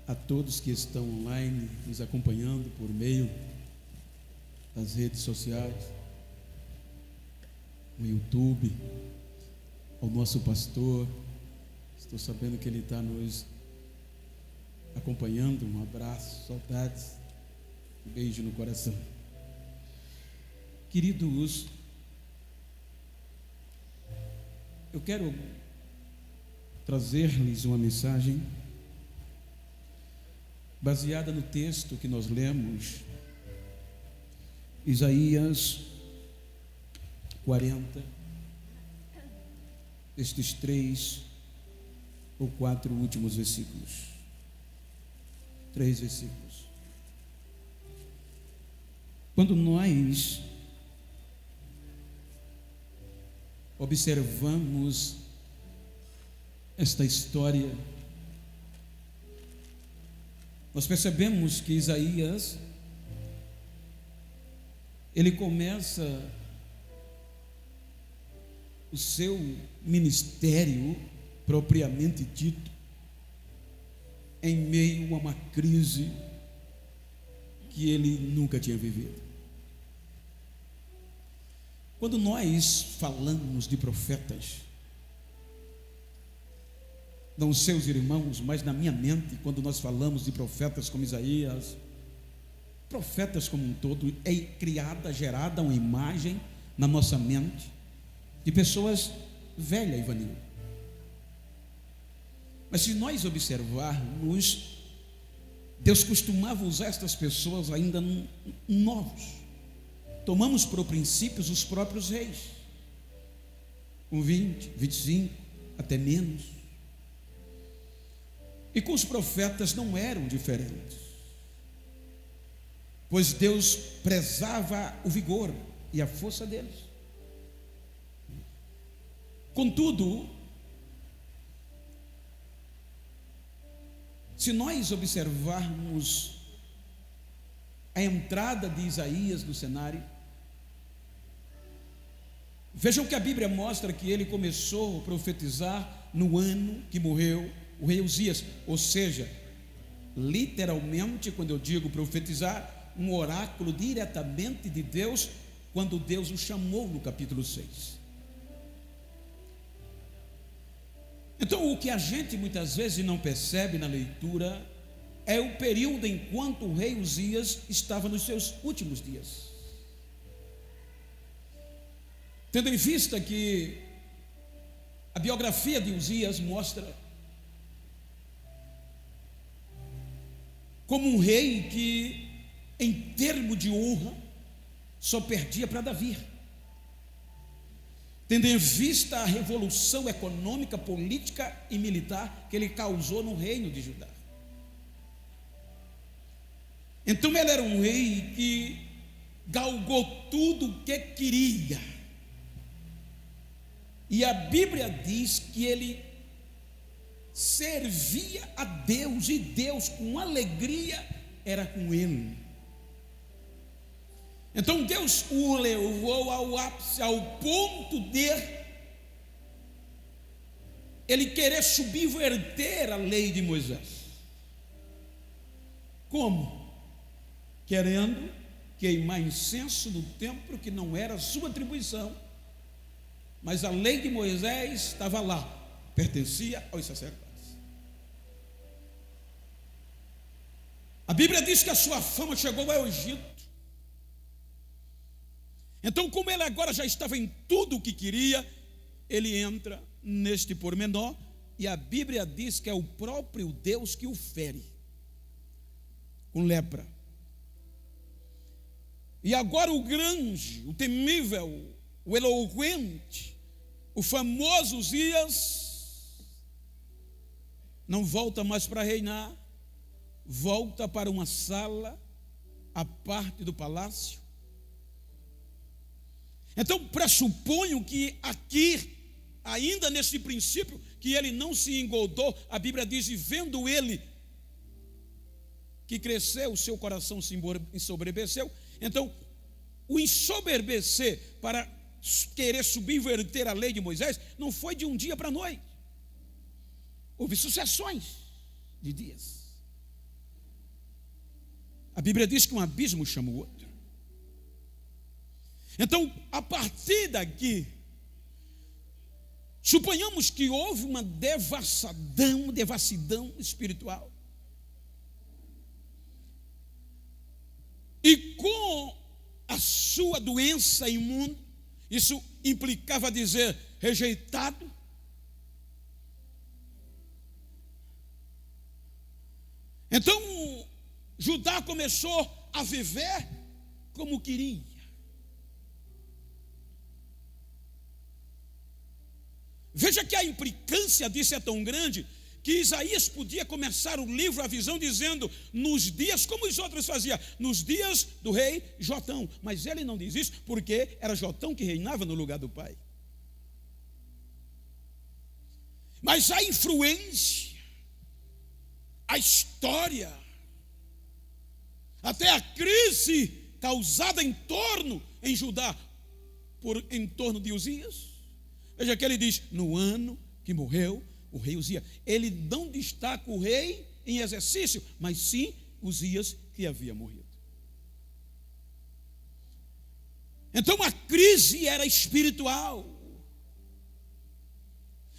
a todos que estão online, nos acompanhando por meio das redes sociais, no YouTube, ao nosso pastor. Estou sabendo que ele está nos acompanhando. Um abraço, saudades, um beijo no coração. Queridos, eu quero trazer-lhes uma mensagem baseada no texto que nós lemos, Isaías 40, estes 3 ou 4 últimos versículos. 3 versículos. Quando nós observamos esta história, nós percebemos que Isaías, ele começa o seu ministério propriamente dito em meio a uma crise que ele nunca tinha vivido. Quando nós falamos de profetas, não seus irmãos, mas na minha mente, quando nós falamos de profetas como Isaías, profetas como um todo, é criada, gerada uma imagem na nossa mente de pessoas velhas, Ivanil. Mas se nós observarmos, Deus costumava usar estas pessoas ainda novos. Tomamos por princípios os próprios reis, com 20, 25, até menos. E com os profetas não eram diferentes, pois Deus prezava o vigor e a força deles. Contudo, se nós observarmos a entrada de Isaías no cenário, vejam que a Bíblia mostra que ele começou a profetizar no ano que morreu o rei Uzias, ou seja, literalmente, quando eu digo profetizar, um oráculo diretamente de Deus, quando Deus o chamou no capítulo 6. Então, o que a gente muitas vezes não percebe na leitura é o período enquanto o rei Uzias estava nos seus últimos dias. Tendo em vista que a biografia de Uzias mostra como um rei que, em termos de honra, só perdia para Davi. Tendo em vista a revolução econômica, política e militar que ele causou no reino de Judá. Então ele era um rei que galgou tudo o que queria. E a Bíblia diz que ele servia a Deus, e Deus com alegria era com ele. Então Deus o levou ao ápice, ao ponto de ele querer subverter a lei de Moisés. Como? Querendo queimar incenso no templo, que não era sua atribuição, mas a lei de Moisés estava lá, pertencia aos sacerdotes. A Bíblia diz que a sua fama chegou ao Egito. Então, como ele agora já estava em tudo o que queria, ele entra neste pormenor, e a Bíblia diz que é o próprio Deus que o fere com lepra. E agora o grande, o temível, o eloquente, o famoso Uzias não volta mais para reinar, volta para uma sala à parte do palácio. Então pressuponho que aqui, ainda nesse princípio, que ele não se engoldou. A Bíblia diz, e vendo ele que cresceu, o seu coração se ensoberbeceu. Então o ensoberbecer para querer subverter a lei de Moisés não foi de um dia para a noite. Houve sucessões de dias. A Bíblia diz que um abismo chama o outro. Então, a partir daqui, suponhamos que houve uma devassidão espiritual. E com a sua doença imunda, isso implicava dizer rejeitado. Então, Judá começou a viver como queria. Veja que a implicância disso é tão grande que Isaías podia começar o livro, a visão, dizendo, nos dias, como os outros faziam, nos dias do rei Jotão. Mas ele não diz isso porque era Jotão que reinava no lugar do pai. Mas a influência, a história, até a crise causada em Judá, em torno de Uzias. Veja que ele diz, no ano que morreu o rei Uzias. Ele não destaca o rei em exercício, mas sim Uzias que havia morrido. Então a crise era espiritual.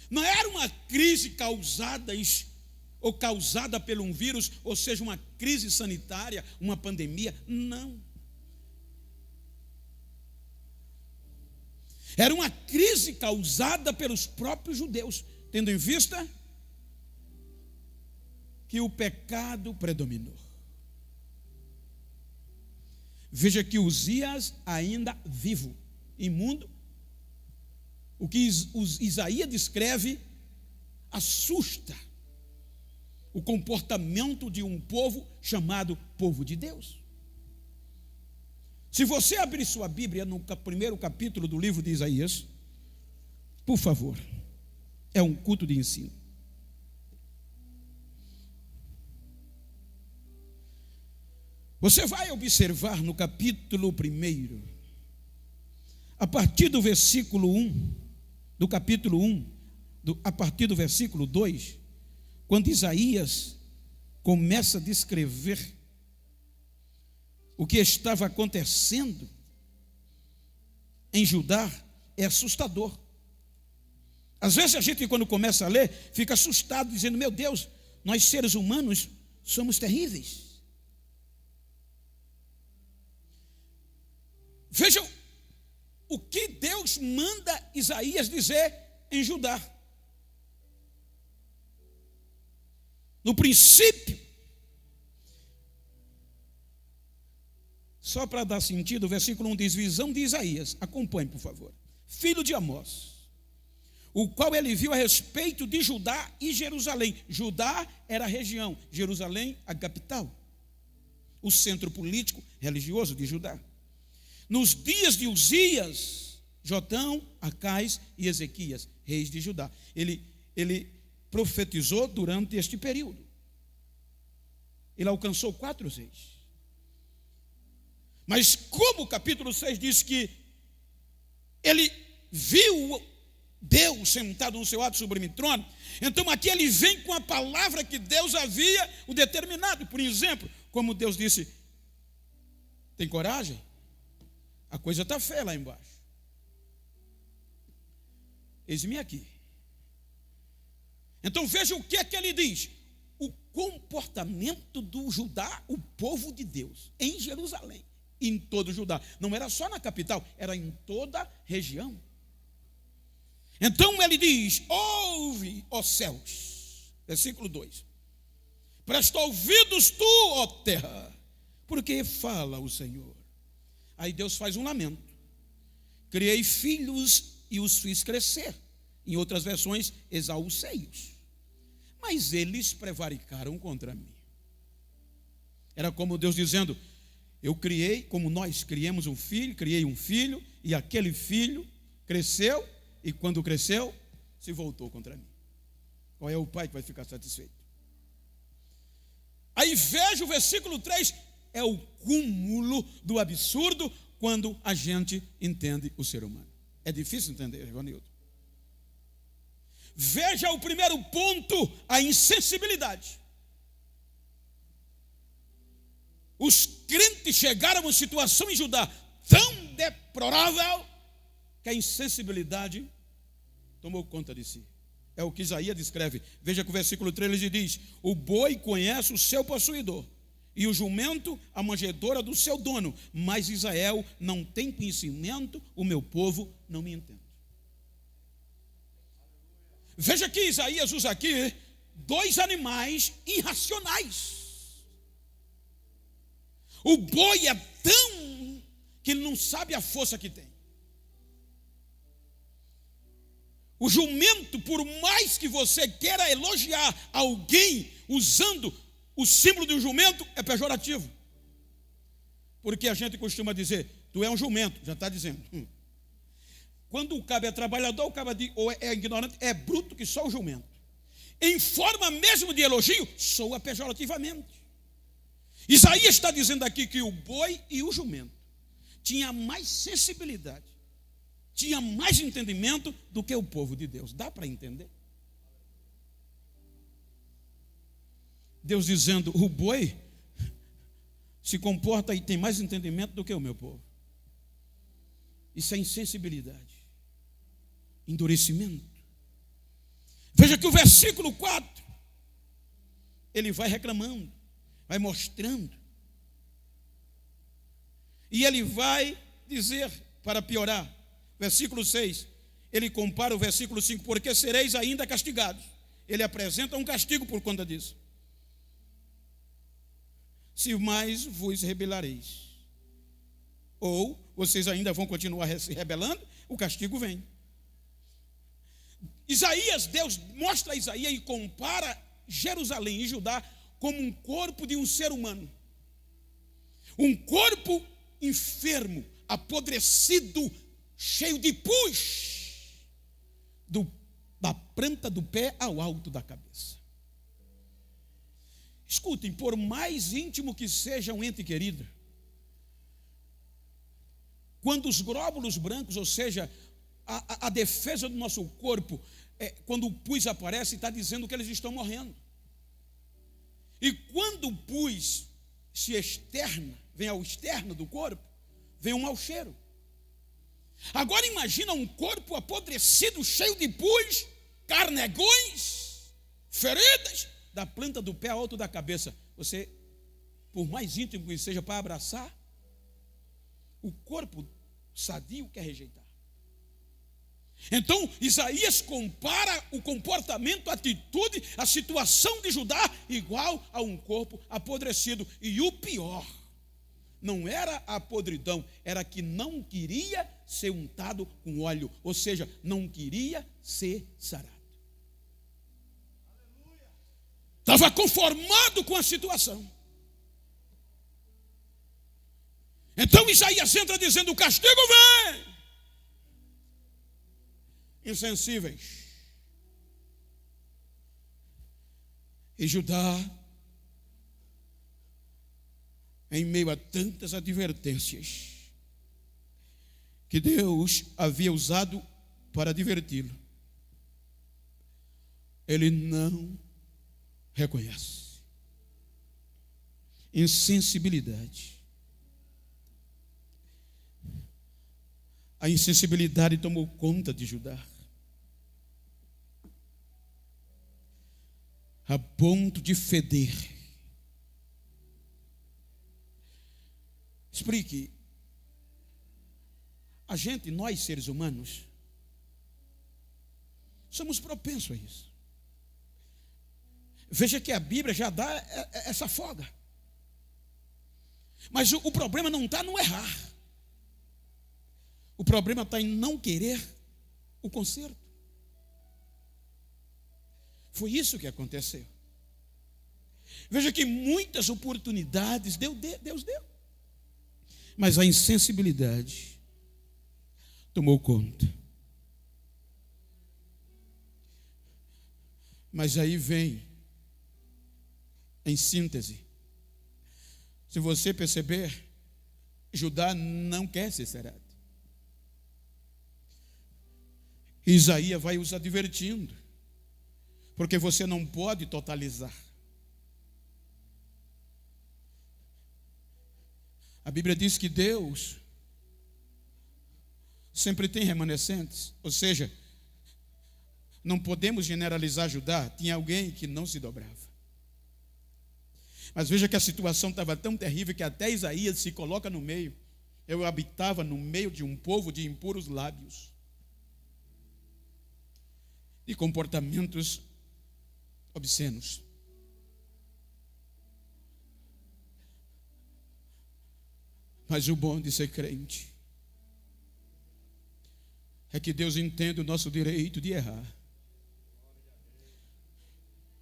Não era uma crise causada por um vírus, ou seja, uma crise sanitária, uma pandemia. Não. Era uma crise causada pelos próprios judeus, tendo em vista que o pecado predominou. Veja que Uzias ainda vivo, imundo, o que Isaías descreve assusta o comportamento de um povo chamado povo de Deus. Se você abrir sua Bíblia no primeiro capítulo do livro de Isaías, por favor, é um culto de ensino. Você vai observar no capítulo 1, a partir do versículo 1, do capítulo 1, a partir do versículo 2, quando Isaías começa a descrever o que estava acontecendo em Judá, é assustador. Às vezes a gente, quando começa a ler, fica assustado, dizendo, meu Deus, nós seres humanos somos terríveis. Vejam o que Deus manda Isaías dizer em Judá. No princípio, só para dar sentido, o versículo 1 diz, visão de Isaías, acompanhe por favor, filho de Amós, o qual ele viu a respeito de Judá e Jerusalém. Judá era a região, Jerusalém a capital, o centro político religioso de Judá. Nos dias de Uzias, Jotão, Acais e Ezequias, reis de Judá. Ele profetizou durante este período. Ele alcançou 4 reis. Mas como o capítulo 6 diz que ele viu Deus sentado no seu alto sublime trono, então aqui ele vem com a palavra que Deus havia o determinado. Por exemplo, como Deus disse, tem coragem? A coisa está feia lá embaixo. Eis-me aqui. Então veja o que é que ele diz. O comportamento do Judá, o povo de Deus, em Jerusalém, em todo o Judá. Não era só na capital, era em toda a região. Então ele diz, ouve, ó céus, versículo 2, presta ouvidos tu, ó terra, porque fala o Senhor. Aí Deus faz um lamento. Criei filhos e os fiz crescer. Em outras versões, exaucei-os. Mas eles prevaricaram contra mim. Era como Deus dizendo, eu criei, como nós criamos um filho, criei um filho, e aquele filho cresceu, e quando cresceu, se voltou contra mim. Qual é o pai que vai ficar satisfeito? Aí veja o versículo 3, é o cúmulo do absurdo quando a gente entende o ser humano. É difícil entender, Ivanildo. Veja o primeiro ponto, a insensibilidade. os crentes chegaram a uma situação em Judá tão deplorável que a insensibilidade tomou conta de si. É o que Isaías descreve. Veja que o versículo 3 ele diz: o boi conhece o seu possuidor, e o jumento a manjedoura do seu dono, mas Israel não tem conhecimento, o meu povo não me entende. Veja que Isaías usa aqui dois animais irracionais. O boi é tão que ele não sabe a força que tem. O jumento, por mais que você queira elogiar alguém usando o símbolo do jumento, é pejorativo. Porque a gente costuma dizer, tu é um jumento, já está dizendo. Quando o cabo é trabalhador, o cabo ou é ignorante, é bruto que só o jumento. Em forma mesmo de elogio, soa pejorativamente. Isaías está dizendo aqui que o boi e o jumento tinha mais sensibilidade, tinha mais entendimento do que o povo de Deus. Dá para entender? Deus dizendo, o boi se comporta e tem mais entendimento do que o meu povo. Isso é insensibilidade, endurecimento. Veja que o versículo 4, ele vai reclamando, vai mostrando. E ele vai dizer, para piorar, versículo 6, ele compara o versículo 5, porque sereis ainda castigados. Ele apresenta um castigo por conta disso. Se mais vos rebelareis, ou vocês ainda vão continuar se rebelando, o castigo vem. Isaías, Deus mostra a Isaías e compara Jerusalém e Judá como um corpo de um ser humano. Um corpo enfermo, apodrecido, cheio de pus, da planta do pé ao alto da cabeça. Escutem, por mais íntimo que seja um ente querido, quando os glóbulos brancos, ou seja, a defesa do nosso corpo, quando o pus aparece, está dizendo que eles estão morrendo. E quando o pus se externa, vem ao externo do corpo, vem um mau cheiro. Agora imagina um corpo apodrecido, cheio de pus, carnegões, feridas, da planta do pé ao alto da cabeça. Você, por mais íntimo que seja para abraçar, o corpo sadio quer rejeitar. Então, Isaías compara o comportamento, a atitude, a situação de Judá igual a um corpo apodrecido. E o pior, não era a podridão, era que não queria ser untado com óleo, ou seja, não queria ser sarado. Estava conformado com a situação. Então Isaías entra dizendo, o castigo vem. Insensíveis. E Judá, em meio a tantas advertências que Deus havia usado para adverti-lo, ele não reconhece. Insensibilidade. A insensibilidade tomou conta de Judá, a ponto de feder. Explique. A gente, nós seres humanos, somos propensos a isso. Veja que a Bíblia já dá essa folga. Mas o problema não está no errar. O problema está em não querer o conserto. Foi isso que aconteceu. Veja que muitas oportunidades Deus deu. Mas a insensibilidade tomou conta. Mas aí vem, em síntese, se você perceber, Judá não quer ser sarado. Isaías vai os advertindo, porque você não pode totalizar. A Bíblia diz que Deus sempre tem remanescentes, ou seja, não podemos generalizar Judá, tinha alguém que não se dobrava. Mas veja que a situação estava tão terrível que até Isaías se coloca no meio. Eu habitava no meio de um povo de impuros lábios e comportamentos obscenos. Mas o bom de ser crente é que Deus entende o nosso direito de errar.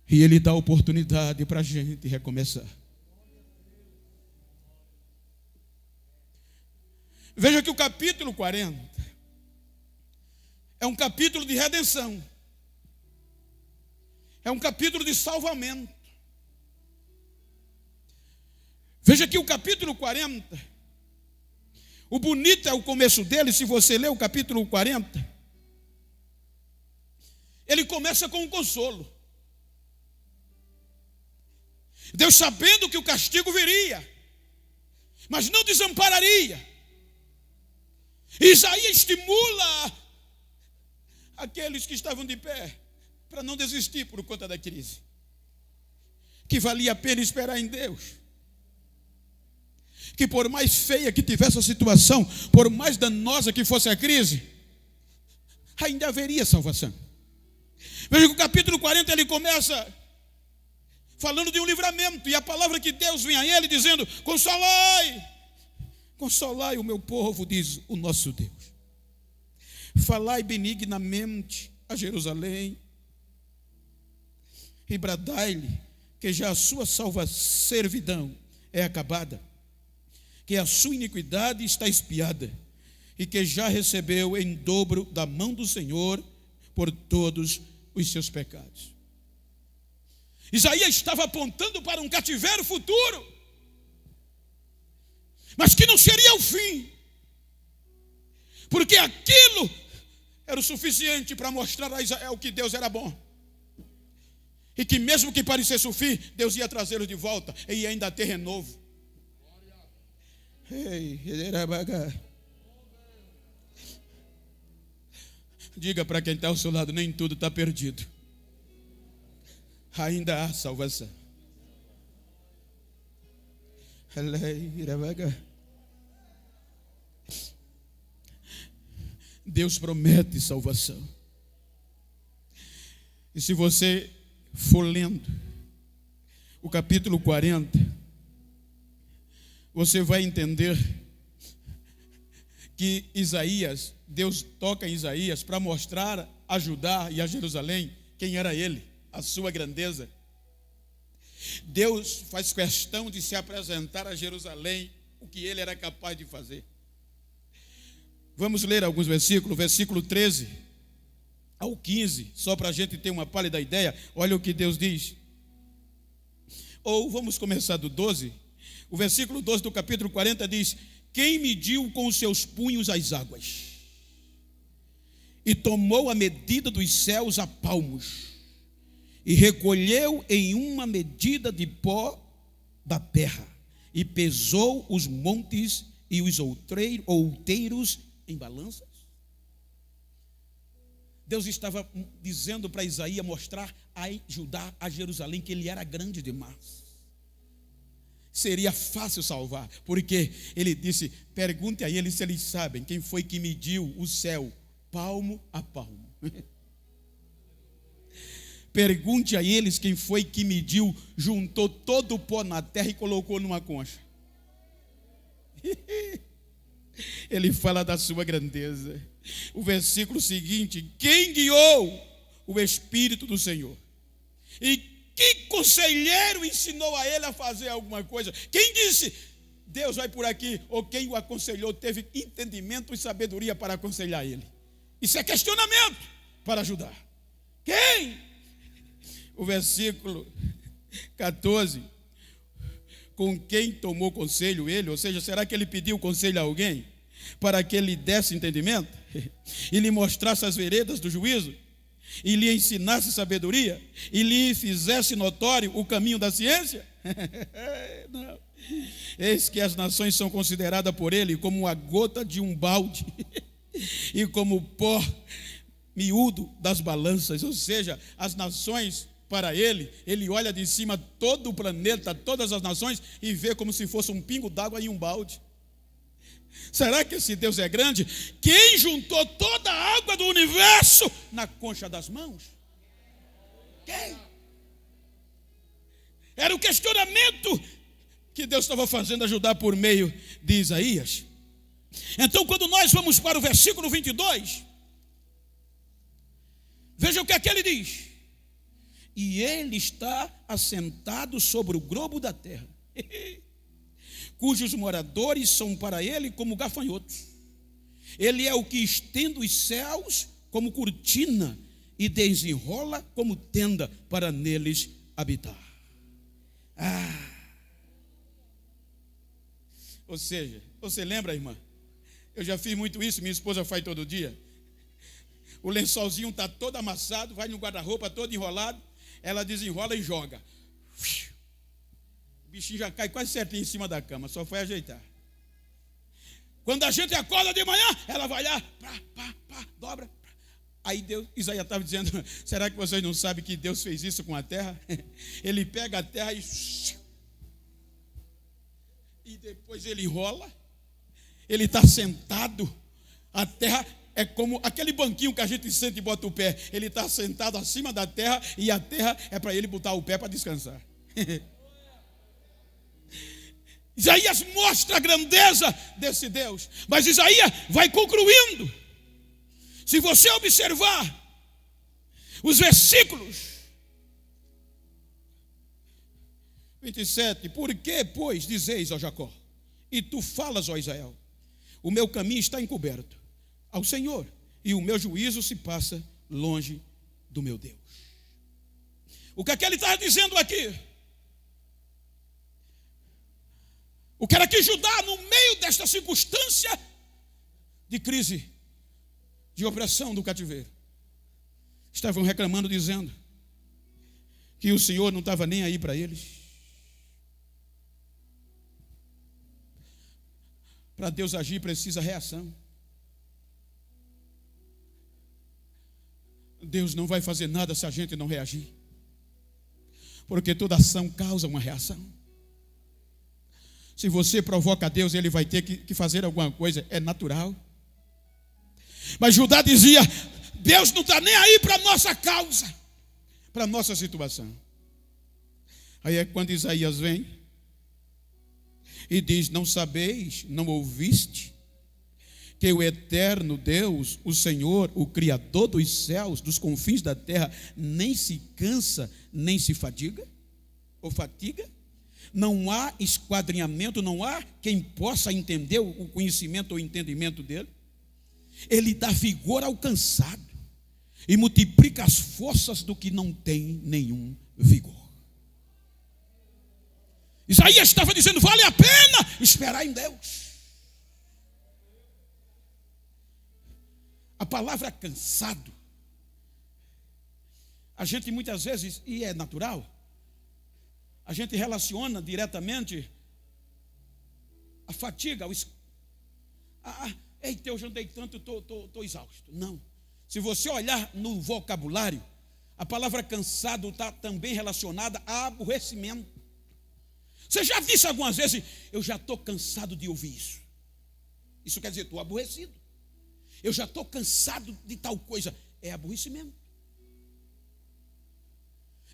E Ele dá oportunidade para a gente recomeçar. Veja que o capítulo 40 é um capítulo de redenção. É um capítulo de salvamento. Veja que o capítulo 40, o bonito é o começo dele. Se você ler o capítulo 40, ele começa com um consolo. Deus, sabendo que o castigo viria, mas não desampararia, Isaías estimula aqueles que estavam de pé para não desistir por conta da crise, que valia a pena esperar em Deus, que por mais feia que tivesse a situação, por mais danosa que fosse a crise, ainda haveria salvação. Veja que o capítulo 40 ele começa falando de um livramento, e a palavra que Deus vem a ele dizendo: consolai, consolai o meu povo, diz o nosso Deus. Falai benignamente a Jerusalém e bradai-lhe que já a sua servidão é acabada, que a sua iniquidade está expiada, e que já recebeu em dobro da mão do Senhor por todos os seus pecados. Isaías estava apontando para um cativeiro futuro, mas que não seria o fim, porque aquilo era o suficiente para mostrar a Israel que Deus era bom, e que mesmo que parecesse o fim, Deus ia trazê-los de volta, e ia ainda ter renovo. Diga para quem está ao seu lado: nem tudo está perdido, ainda há salvação. Deus promete salvação. E se você for lendo o capítulo 40, você vai entender que Isaías, Deus toca em Isaías para mostrar a Judá e a Jerusalém quem era ele, a sua grandeza. Deus faz questão de se apresentar a Jerusalém o que ele era capaz de fazer. Vamos ler alguns versículos, versículo 13 ao 15, só para a gente ter uma pálida ideia. Olha o que Deus diz. Ou vamos começar do 12. O versículo 12 do capítulo 40 diz: quem mediu com os seus punhos as águas e tomou a medida dos céus a palmos, e recolheu em uma medida de pó da terra, e pesou os montes e os outeiros em balanças. Deus estava dizendo para Isaías mostrar a Judá, a Jerusalém, que ele era grande demais. Seria fácil salvar, porque ele disse: pergunte a eles se eles sabem quem foi que mediu o céu palmo a palmo. Pergunte a eles quem foi que mediu, juntou todo o pó na terra e colocou numa concha. Ele fala da sua grandeza. O versículo seguinte: quem guiou o Espírito do Senhor? E que conselheiro ensinou a ele a fazer alguma coisa? Quem disse, Deus vai por aqui? Ou quem o aconselhou teve entendimento e sabedoria para aconselhar ele? Isso é questionamento para ajudar. Quem? O versículo 14: com quem tomou conselho ele? Ou seja, será que ele pediu conselho a alguém para que ele desse entendimento e lhe mostrasse as veredas do juízo? e lhe ensinasse sabedoria, e lhe fizesse notório o caminho da ciência? Não. Eis que as nações são consideradas por ele como a gota de um balde e como o pó miúdo das balanças. Ou seja, as nações, para ele olha de cima todo o planeta, todas as nações, e vê como se fosse um pingo d'água em um balde. Será que esse Deus é grande? Quem juntou toda a água do universo na concha das mãos? Quem? Era o questionamento que Deus estava fazendo ajudar por meio de Isaías. Então, quando nós vamos para o versículo 22, veja o que é que ele diz. E ele está assentado sobre o globo da terra, cujos moradores são para ele como gafanhotos. Ele é o que estende os céus como cortina e desenrola como tenda para neles habitar. Ou seja, você lembra, irmã? Eu já fiz muito isso, minha esposa faz todo dia. O lençolzinho está todo amassado, vai no guarda-roupa todo enrolado, ela desenrola e joga. O bichinho já cai quase certinho em cima da cama, só foi ajeitar. Quando a gente acorda de manhã, ela vai lá, dobra. Aí Isaías estava dizendo, será que vocês não sabem que Deus fez isso com a terra? Ele pega a terra e depois ele enrola. Ele está sentado, a terra é como aquele banquinho que a gente senta e bota o pé. Ele está sentado acima da terra e a terra é para ele botar o pé para descansar. Isaías mostra a grandeza desse Deus, mas Isaías vai concluindo. Se você observar os versículos 27, por que, pois, dizeis, ó Jacó, e tu falas, ó Israel, o meu caminho está encoberto ao Senhor, e o meu juízo se passa longe do meu Deus. O que é que ele está dizendo aqui? O que era que Judá, no meio desta circunstância de crise, de opressão do cativeiro, estavam reclamando, dizendo que o Senhor não estava nem aí para eles. Para Deus agir precisa reação. Deus não vai fazer nada se a gente não reagir, porque toda ação causa uma reação. Se você provoca Deus, Ele vai ter que fazer alguma coisa, é natural. Mas Judá dizia, Deus não está nem aí para a nossa causa, para a nossa situação. Aí é quando Isaías vem e diz, não sabeis, não ouviste, que o eterno Deus, o Senhor, o Criador dos céus, dos confins da terra, nem se cansa, nem se fatiga, ou fatiga? Não há esquadrinhamento, não há quem possa entender o conhecimento ou entendimento dele. Ele dá vigor ao cansado e multiplica as forças do que não tem nenhum vigor. Isaías estava dizendo, vale a pena esperar em Deus. A palavra cansado, a gente muitas vezes, e é natural, a gente relaciona diretamente a fatiga, eita, eu já andei tanto, estou exausto. Não. Se você olhar no vocabulário, a palavra cansado está também relacionada a aborrecimento. Você já disse algumas vezes, eu já estou cansado de ouvir isso. Isso quer dizer, estou aborrecido. Eu já estou cansado de tal coisa. É aborrecimento.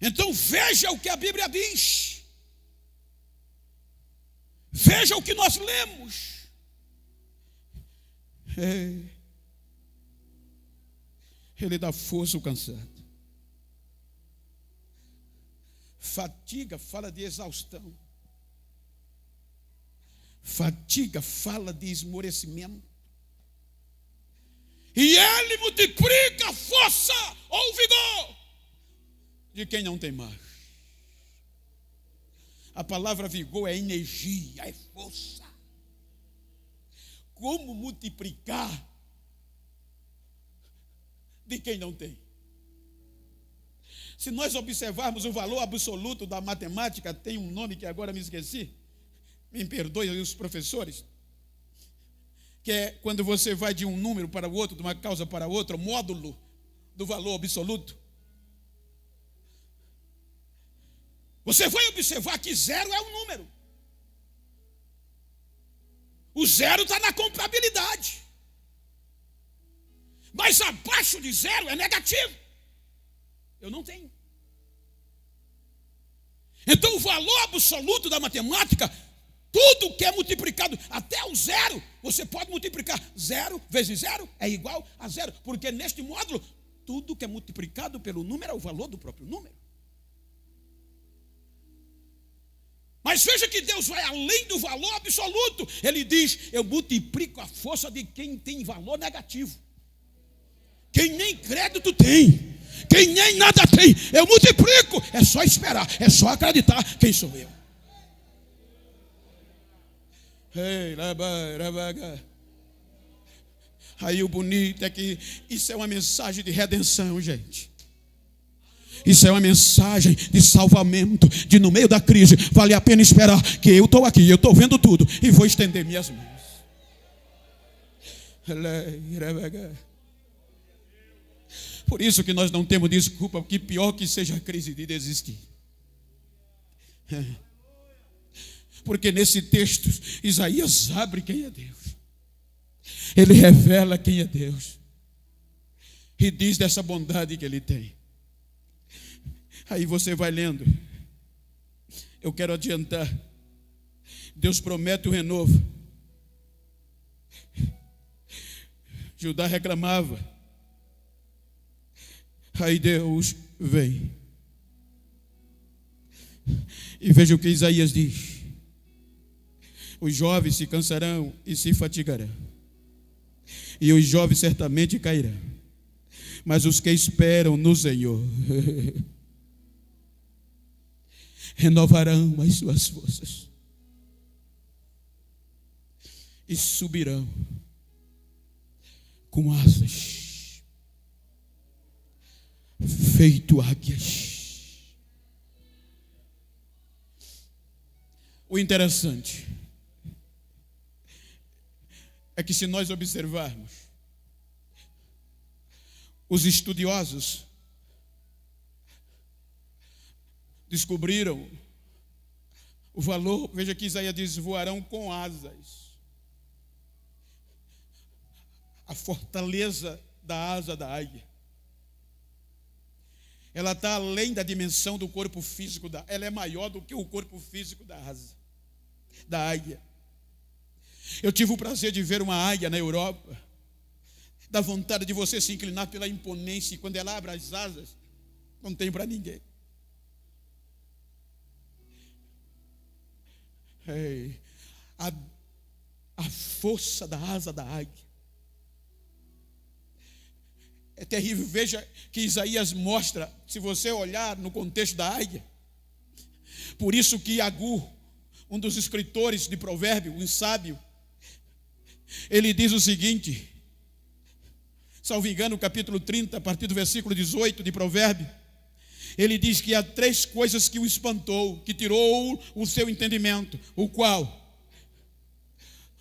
Então veja o que a Bíblia diz. Veja o que nós lemos. Ele dá força ao cansado. Fatiga fala de exaustão. Fatiga fala de esmorecimento. E ele multiplica a força ou vigor de quem não tem mais. A palavra vigor é energia, é força. Como multiplicar de quem não tem? Se nós observarmos o valor absoluto da matemática, tem um nome que agora me esqueci, me perdoe os professores, que é quando você vai de um número para o outro, de uma causa para outra, o módulo do valor absoluto. Você vai observar que zero é um número. O zero está na contabilidade. Mas abaixo de zero é negativo. Eu não tenho. Então o valor absoluto da matemática, tudo que é multiplicado até o zero, você pode multiplicar. Zero vezes zero é igual a zero. Porque neste módulo, tudo que é multiplicado pelo número é o valor do próprio número. Mas veja que Deus vai além do valor absoluto. Ele diz, eu multiplico a força de quem tem valor negativo. Quem nem crédito tem, quem nem nada tem, eu multiplico. É só esperar, é só acreditar. Quem sou eu? Aí o bonito é que isso é uma mensagem de redenção, gente. Isso é uma mensagem de salvamento, de no meio da crise, vale a pena esperar, que eu estou aqui, eu estou vendo tudo, e vou estender minhas mãos. Por isso que nós não temos desculpa, que pior que seja a crise de desistir. Porque nesse texto, Isaías abre quem é Deus. Ele revela quem é Deus. E diz dessa bondade que Ele tem. Aí você vai lendo. Eu quero adiantar. Deus promete o renovo. Judá reclamava. Aí Deus vem. E veja o que Isaías diz. Os jovens se cansarão e se fatigarão. E os jovens certamente cairão. Mas os que esperam no Senhor renovarão as suas forças e subirão com asas, feito águias. O interessante é que, se nós observarmos, os estudiosos descobriram o valor. Veja que Isaías diz: voarão com asas. A fortaleza da asa da águia, ela está além da dimensão do corpo físico ela é maior do que o corpo físico da asa da águia. Eu tive o prazer de ver uma águia na Europa. Dá vontade de você se inclinar pela imponência, e quando ela abre as asas, não tem para ninguém. A força da asa da águia é terrível. Veja que Isaías mostra, se você olhar no contexto da águia. Por isso que Agur, um dos escritores de Provérbios, um sábio, ele diz o seguinte, salvo engano, capítulo 30, a partir do versículo 18 de Provérbios. Ele diz que há 3 coisas que o espantou, que tirou o seu entendimento. O qual?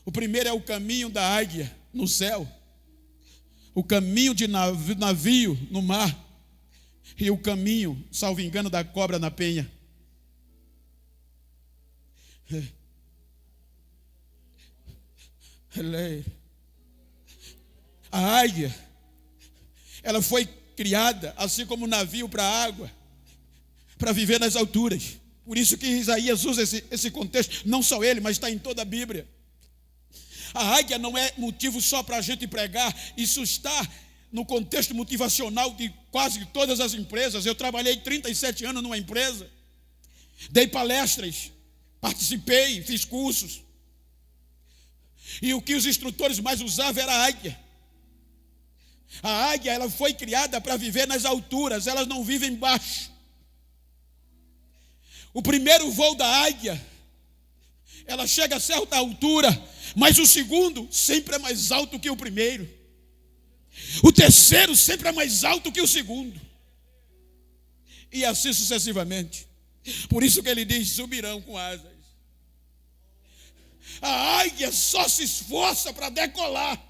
O primeiro é o caminho da águia no céu, o caminho de navio no mar, e o caminho, salvo engano, da cobra na penha. A águia, ela foi criada, assim como o navio para a água, para viver nas alturas. Por isso que Isaías usa esse contexto, não só ele, mas está em toda a Bíblia. A águia não é motivo só para a gente pregar, isso está no contexto motivacional de quase todas as empresas. Eu trabalhei 37 anos numa empresa, dei palestras, participei, fiz cursos, e o que os instrutores mais usavam era a águia. A águia, ela foi criada para viver nas alturas, elas não vivem embaixo. O primeiro voo da águia, ela chega a certa altura, mas o segundo sempre é mais alto que o primeiro. O terceiro sempre é mais alto que o segundo. E assim sucessivamente. Por isso que ele diz: subirão com asas. A águia só se esforça para decolar.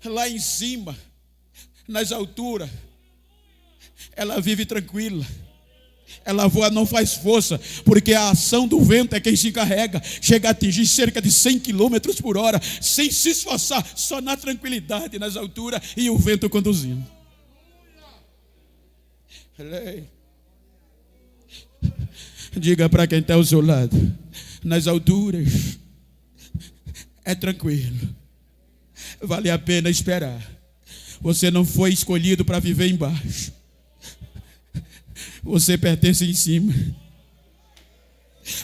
Lá em cima, nas alturas, ela vive tranquila. Ela voa, não faz força, porque a ação do vento é quem se encarrega. Chega a atingir cerca de 100 km por hora, sem se esforçar, só na tranquilidade, nas alturas, e o vento conduzindo. Diga para quem está ao seu lado: nas alturas é tranquilo, vale a pena esperar. Você não foi escolhido para viver embaixo. Você pertence em cima.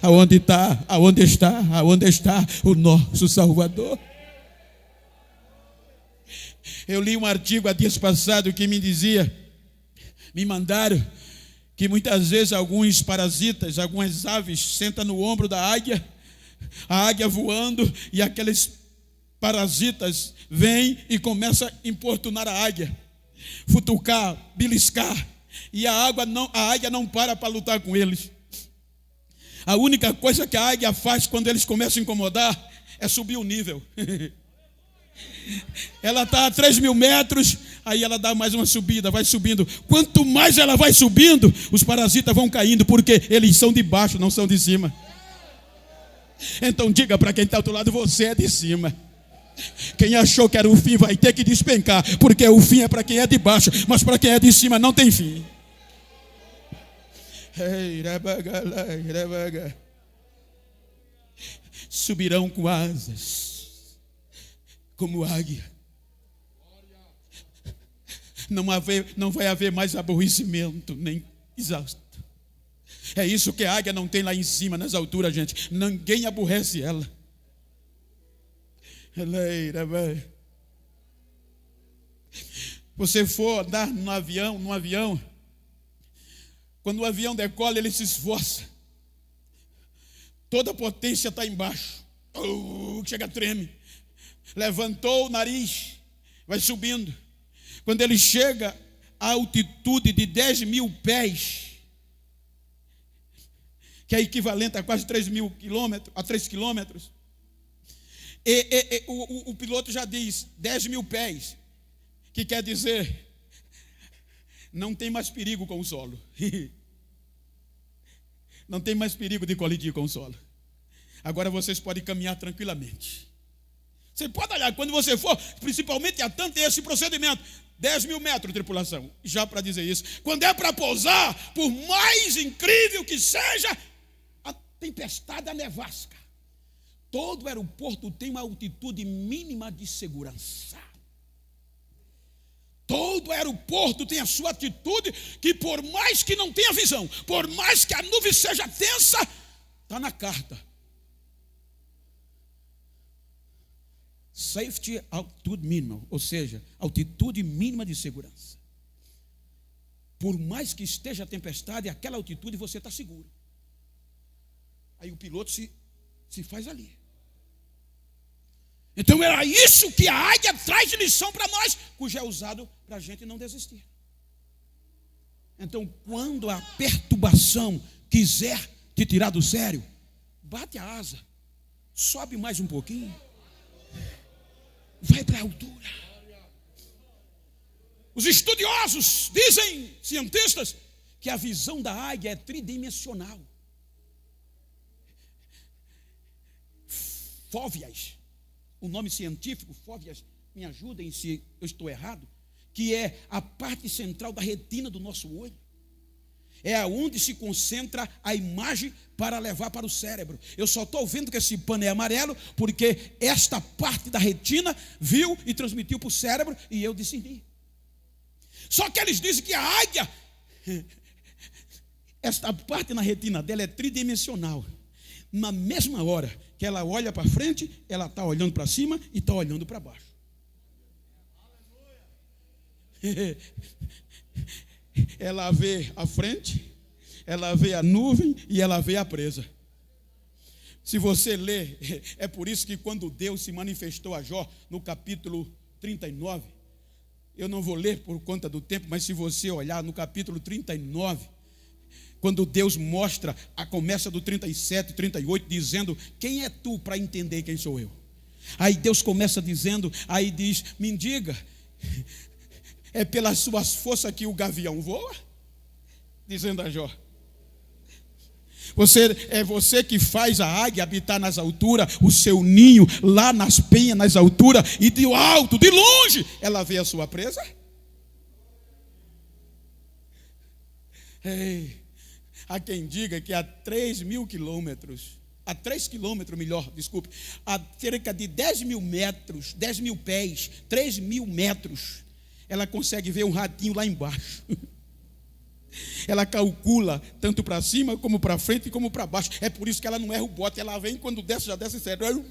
Aonde está o nosso Salvador? Eu li um artigo há dias passados que me mandaram que muitas vezes alguns parasitas, algumas aves sentam no ombro da águia, a águia voando, e aqueles parasitas vêm e começam a importunar a águia, futucar, beliscar. E a águia não para lutar com eles. A única coisa que a águia faz quando eles começam a incomodar é subir o nível. Ela está a 3.000 metros, aí ela dá mais uma subida, vai subindo. Quanto mais ela vai subindo, os parasitas vão caindo, porque eles são de baixo, não são de cima. Então diga para quem está ao outro lado: você é de cima. Quem achou que era o fim vai ter que despencar, porque o fim é para quem é de baixo, mas para quem é de cima não tem fim. Subirão com asas como águia. Não vai haver mais aborrecimento nem exausto. É isso que a águia não tem lá em cima, nas alturas, gente. Ninguém aborrece ela. Você for andar no avião, quando o avião decola, ele se esforça. Toda a potência está embaixo. Chega, treme. Levantou o nariz, vai subindo. Quando ele chega à altitude de 10.000 pés, que é equivalente a quase 3.000 quilômetros, a 3 quilômetros, o piloto já diz 10.000 pés, que quer dizer não tem mais perigo com o solo. Não tem mais perigo de colidir com o solo. Agora vocês podem caminhar tranquilamente. Você pode olhar, quando você for, principalmente a tanto esse procedimento, 10.000 metros, tripulação, já para dizer isso. Quando é para pousar, por mais incrível que seja, a tempestade, a nevasca. Todo aeroporto tem uma altitude mínima de segurança. Todo aeroporto tem a sua atitude, que por mais que não tenha visão, por mais que a nuvem seja tensa, está na carta. Safety Altitude Minimum, ou seja, altitude mínima de segurança. Por mais que esteja a tempestade, aquela altitude você está seguro. Aí o piloto se faz ali. Então era isso que a águia traz de lição para nós, cujo é usado para a gente não desistir. Então quando a perturbação quiser te tirar do sério, bate a asa, sobe mais um pouquinho, vai para a altura. Os estudiosos dizem, cientistas, que a visão da águia é tridimensional. Fóvias, o nome científico, fóvias, me ajudem se eu estou errado, que é a parte central da retina do nosso olho. É aonde se concentra a imagem para levar para o cérebro. Eu só estou vendo que esse pano é amarelo porque esta parte da retina viu e transmitiu para o cérebro e eu discerni. Só que eles dizem que a águia, esta parte na retina dela é tridimensional. Na mesma hora que ela olha para frente, ela está olhando para cima e está olhando para baixo. Ela vê a frente, ela vê a nuvem e ela vê a presa. Se você ler, é por isso que quando Deus se manifestou a Jó, no capítulo 39, Eu não vou ler por conta do tempo, mas se você olhar no capítulo 39, quando Deus mostra, começa do 37, 38, dizendo: quem é tu para entender quem sou eu? Aí Deus começa dizendo, aí diz: me diga, é pelas suas forças que o gavião voa? Dizendo a Jó. É você que faz a águia habitar nas alturas, o seu ninho lá nas penhas, nas alturas, e de alto, de longe, ela vê a sua presa? Ei, há quem diga que a 3.000 quilômetros, a 3 quilômetros melhor, desculpe, a cerca de 10.000 metros, 10.000 pés, 3.000 metros, ela consegue ver um ratinho lá embaixo. Ela calcula tanto para cima, como para frente, como para baixo. É por isso que ela não erra o bote. Ela vem, quando desce, já desce sério.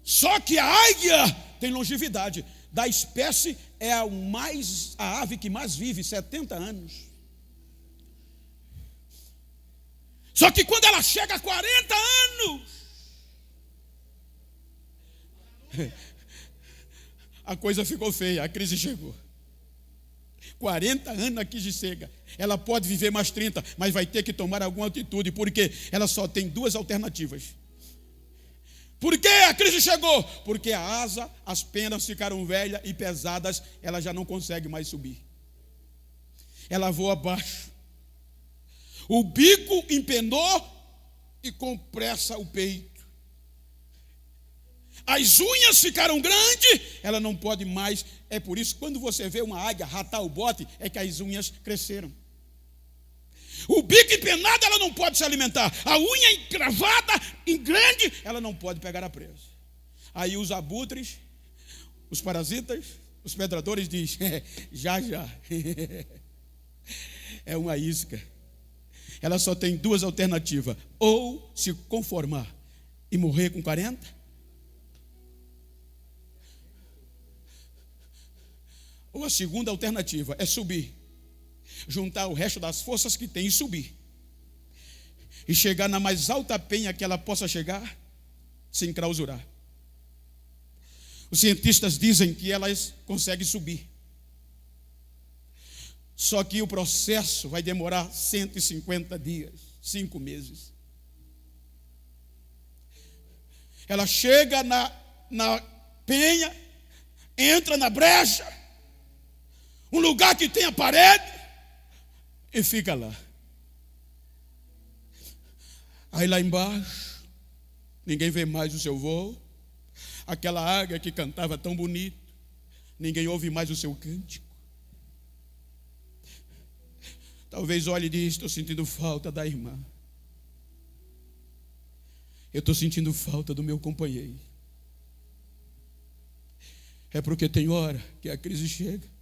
Só que a águia tem longevidade. Da espécie, é a ave que mais vive, 70 anos. Só que quando ela chega a 40 anos, a coisa ficou feia, a crise chegou. 40 anos aqui de cega. Ela pode viver mais 30, mas vai ter que tomar alguma atitude, porque ela só tem duas alternativas. Por que a crise chegou? Porque a asa, as penas ficaram velhas e pesadas, ela já não consegue mais subir. Ela voa abaixo. O bico empenou e compressa o peito. As unhas ficaram grandes, ela não pode mais. É por isso que quando você vê uma águia ratar o bote, é que as unhas cresceram. O bico empenado, ela não pode se alimentar. A unha encravada, em grande, ela não pode pegar a presa. Aí os abutres, os parasitas, os predadores dizem: já. É uma isca. Ela só tem duas alternativas: ou se conformar e morrer com 40, ou a segunda alternativa é subir, juntar o resto das forças que tem e subir, e chegar na mais alta penha que ela possa chegar, sem enclausurar. Os cientistas dizem que elas conseguem subir, só que o processo vai demorar 150 dias, 5 meses. Ela chega na penha, entra na brecha, um lugar que tem a parede, e fica lá. Aí lá embaixo, ninguém vê mais o seu voo. Aquela águia que cantava tão bonito, ninguém ouve mais o seu cântico. Talvez olhe e diz: estou sentindo falta da irmã. Eu estou sentindo falta do meu companheiro. É porque tem hora que a crise chega.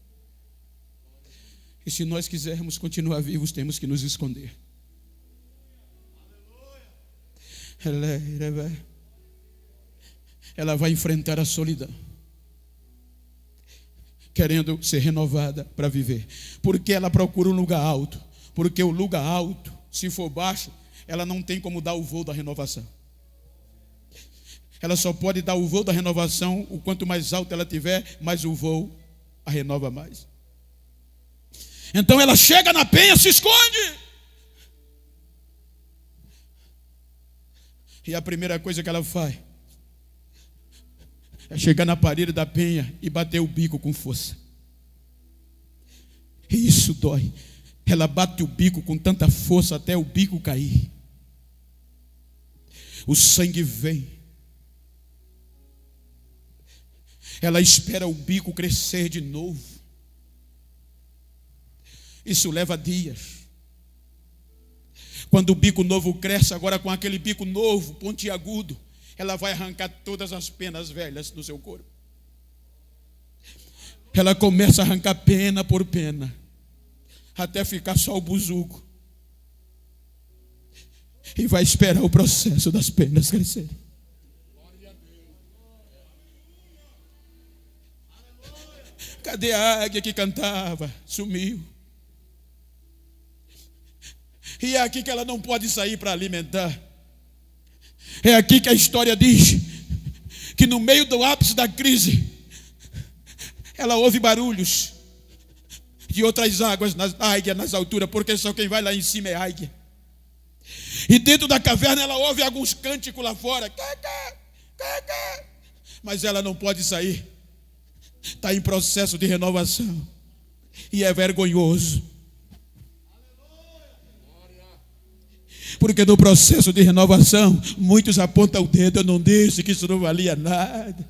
E se nós quisermos continuar vivos, temos que nos esconder. Ela vai enfrentar a solidão, querendo ser renovada para viver. Porque ela procura um lugar alto. Porque o lugar alto, se for baixo, ela não tem como dar o voo da renovação. Ela só pode dar o voo da renovação, o quanto mais alto ela tiver, mais o voo a renova mais. Então ela chega na penha, se esconde. E a primeira coisa que ela faz é chegar na parede da penha e bater o bico com força. E isso dói. Ela bate o bico com tanta força até o bico cair. O sangue vem. Ela espera o bico crescer de novo. Isso leva dias. Quando o bico novo cresce, agora com aquele bico novo, pontiagudo, ela vai arrancar todas as penas velhas do seu corpo. Ela começa a arrancar pena por pena, até ficar só o buzuco. E vai esperar o processo das penas crescerem. Cadê a águia que cantava? Sumiu. E é aqui que ela não pode sair para alimentar. É aqui que a história diz que no meio do ápice da crise, ela ouve barulhos de outras águas, águia nas alturas, porque só quem vai lá em cima é águia. E dentro da caverna ela ouve alguns cânticos lá fora, mas ela não pode sair. Está em processo de renovação. E é vergonhoso. Porque no processo de renovação, muitos apontam o dedo. Eu não disse que isso não valia nada.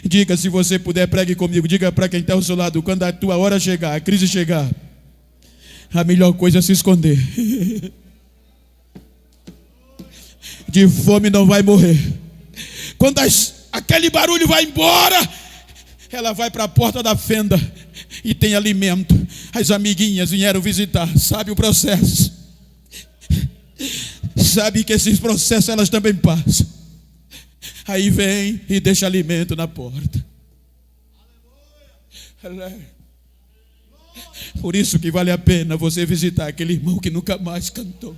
Diga, se você puder, pregue comigo. Diga para quem está ao seu lado, quando a tua hora chegar, a crise chegar, a melhor coisa é se esconder. De fome não vai morrer. Quando aquele barulho vai embora, ela vai para a porta da fenda e tem alimento. As amiguinhas vieram visitar. Sabe o processo? Sabe que esses processos elas também passam. Aí vem e deixa alimento na porta. Por isso que vale a pena você visitar aquele irmão que nunca mais cantou.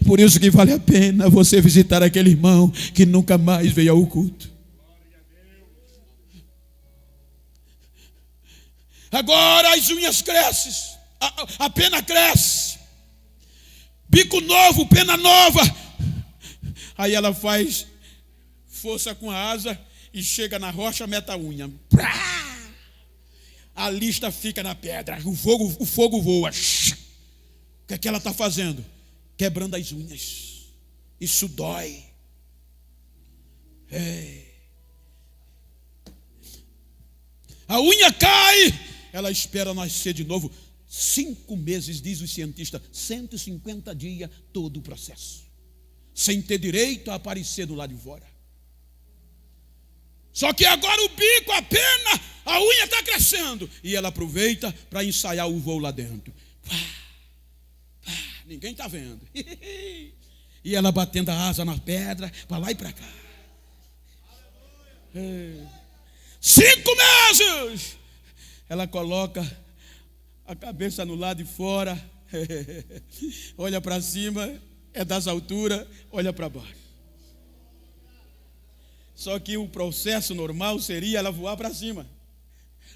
Por isso que vale a pena você visitar aquele irmão que nunca mais veio ao culto. Agora as unhas crescem, a pena cresce, bico novo, pena nova. Aí ela faz força com a asa e chega na rocha, mete a unha. A lista fica na pedra, o fogo voa. O que é que ela está fazendo? Quebrando as unhas. Isso dói. A unha cai, ela espera nascer de novo. 5 meses, diz o cientista, 150 dias, todo o processo, sem ter direito a aparecer do lado de fora. Só que agora o bico, a pena, a unha está crescendo. E ela aproveita para ensaiar o voo lá dentro. Ninguém está vendo. E ela batendo a asa na pedra, para lá e para cá. 5 meses. Ela coloca a cabeça no lado de fora. Olha para cima, é das alturas, olha para baixo. Só que o processo normal seria ela voar para cima.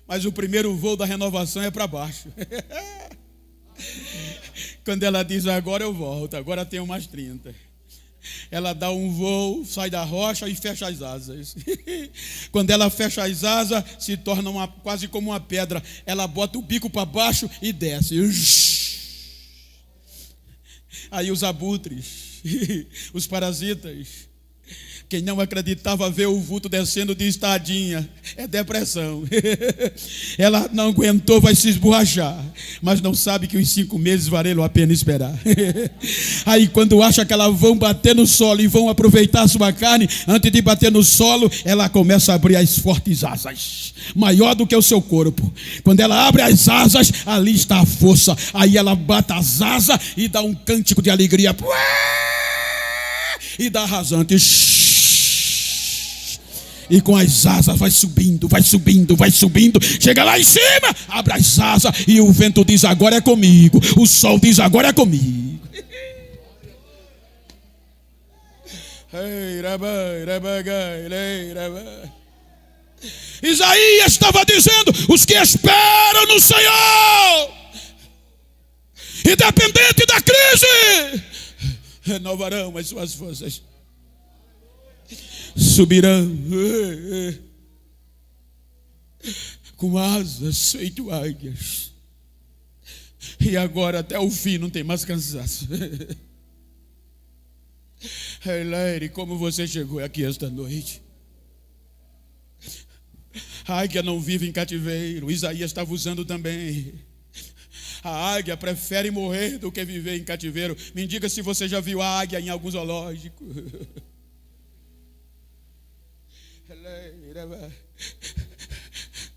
Mas o primeiro voo da renovação é para baixo. Quando ela diz, agora eu volto, agora tenho mais 30. Ela dá um voo, sai da rocha e fecha as asas. Quando ela fecha as asas, se torna quase como uma pedra. Ela bota o bico para baixo e desce. Aí os abutres, os parasitas, quem não acreditava ver o vulto descendo diz, tadinha, é depressão. Ela não aguentou, vai se esborrachar, mas não sabe que os 5 meses valeu a pena esperar. Aí quando acha que elas vão bater no solo e vão aproveitar a sua carne, antes de bater no solo, ela começa a abrir as fortes asas, maior do que o seu corpo. Quando ela abre as asas, ali está a força. Aí ela bate as asas e dá um cântico de alegria. E dá rasante. E com as asas vai subindo, vai subindo, vai subindo. Chega lá em cima, abre as asas e o vento diz, agora é comigo. O sol diz, agora é comigo. Isaías estava dizendo, os que esperam no Senhor, independente da crise, renovarão as suas forças. Subirão com asas feito águias. E agora até o fim não tem mais cansaço. Leire, como você chegou aqui esta noite? A águia não vive em cativeiro. Isaías estava usando também. A águia prefere morrer do que viver em cativeiro. Me diga se você já viu a águia em algum zoológico.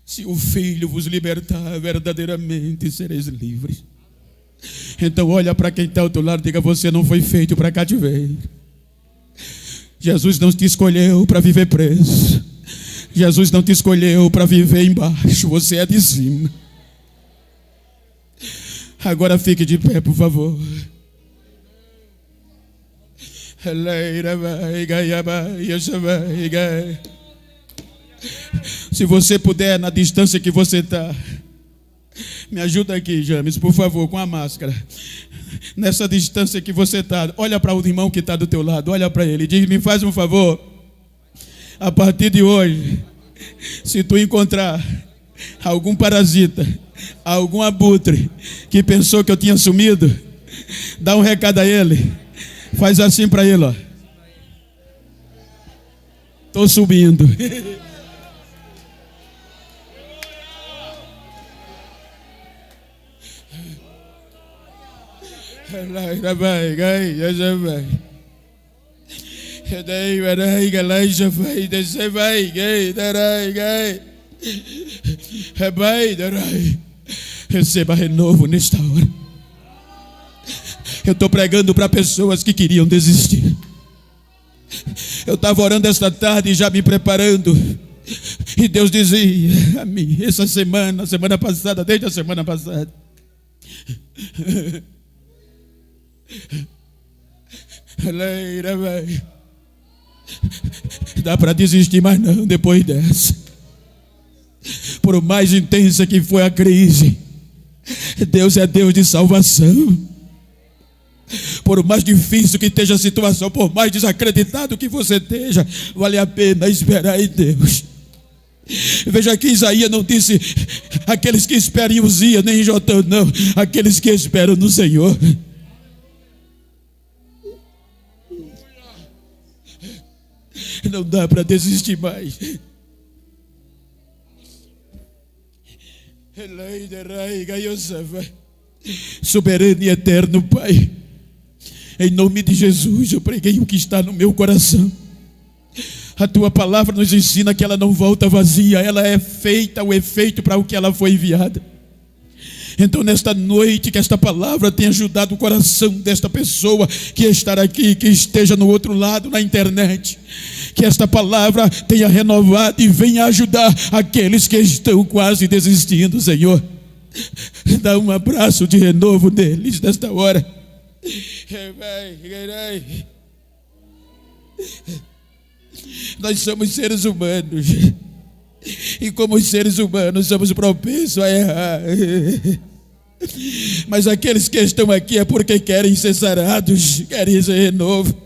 Se o Filho vos libertar, verdadeiramente sereis livres. Então olha para quem está ao teu lado e diga, você não foi feito para cativeiro. Jesus não te escolheu para viver preso. Jesus não te escolheu para viver embaixo. Você é de cima. Agora fique de pé, por favor. Se você puder, na distância que você está, me ajuda aqui, James, por favor, com a máscara. Nessa distância que você está, olha para o irmão que está do teu lado, olha para ele e diz: me faz um favor, a partir de hoje, se tu encontrar algum parasita, algum abutre que pensou que eu tinha sumido, dá um recado a ele, faz assim para ele, ó: estou subindo. Receba renovo nesta hora. Eu estou pregando para pessoas que queriam desistir. Eu estava orando esta tarde, já me preparando, e Deus dizia a mim, essa semana passada, desde a semana passada: dá para desistir, mas não depois dessa. Por mais intensa que foi a crise, Deus é Deus de salvação. Por mais difícil que esteja a situação, por mais desacreditado que você esteja, vale a pena esperar em Deus. Veja que Isaías não disse aqueles que esperam em Uzias, nem em Jotão, não. Aqueles que esperam no Senhor. Não dá para desistir mais. Soberano e eterno Pai, em nome de Jesus, eu preguei o que está no meu coração. A tua palavra nos ensina que ela não volta vazia, ela é feita o efeito para o que ela foi enviada. Então, nesta noite, que esta palavra tenha ajudado o coração desta pessoa que está aqui, que esteja no outro lado, na internet. Que esta palavra tenha renovado e venha ajudar aqueles que estão quase desistindo, Senhor. Dá um abraço de renovo neles nesta hora. Nós somos seres humanos, e como seres humanos somos propensos a errar. Mas aqueles que estão aqui é porque querem ser sarados, querem ser renovo.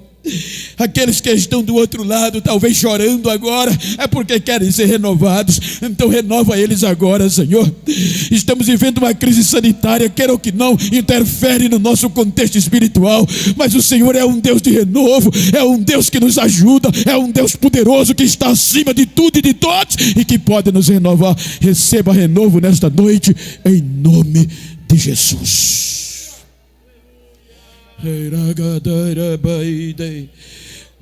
Aqueles que estão do outro lado, talvez chorando agora, é porque querem ser renovados. Então renova eles agora, Senhor. Estamos vivendo uma crise sanitária, queira ou que não, interfere no nosso contexto espiritual. Mas o Senhor é um Deus de renovo, é um Deus que nos ajuda, é um Deus poderoso que está acima de tudo e de todos e que pode nos renovar. Receba renovo nesta noite, em nome de Jesus.